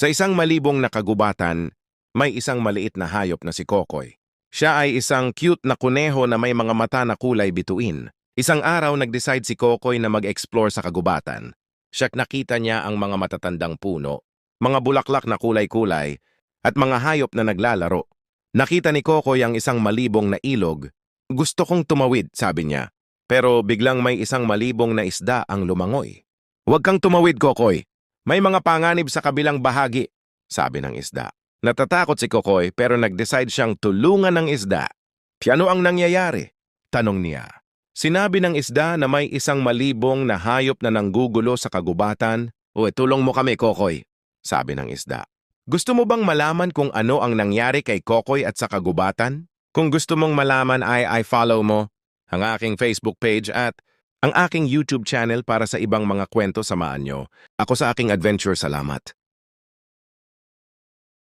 Sa isang malibong na kagubatan, may isang maliit na hayop na si Kokoy. Siya ay isang cute na kuneho na may mga mata na kulay bituin. Isang araw nag-decide si Kokoy na mag-explore sa kagubatan. Siya nakita niya ang mga matatandang puno, mga bulaklak na kulay-kulay, at mga hayop na naglalaro. Nakita ni Kokoy ang isang malibong na ilog. Gusto kong tumawid, sabi niya. Pero biglang may isang malibong na isda ang lumangoy. Huwag kang tumawid, Kokoy. May mga panganib sa kabilang bahagi, sabi ng isda. Natatakot si Kokoy pero nag-decide siyang tulungan ng isda. Ano ang nangyayari? Tanong niya. Sinabi ng isda na may isang malibong na hayop na nanggugulo sa kagubatan. Tulong mo kami, Kokoy, sabi ng isda. Gusto mo bang malaman kung ano ang nangyari kay Kokoy at sa kagubatan? Kung gusto mong malaman ay follow mo ang aking Facebook page at ang aking YouTube channel para sa ibang mga kwento samahan nyo. Ako sa aking adventure, salamat.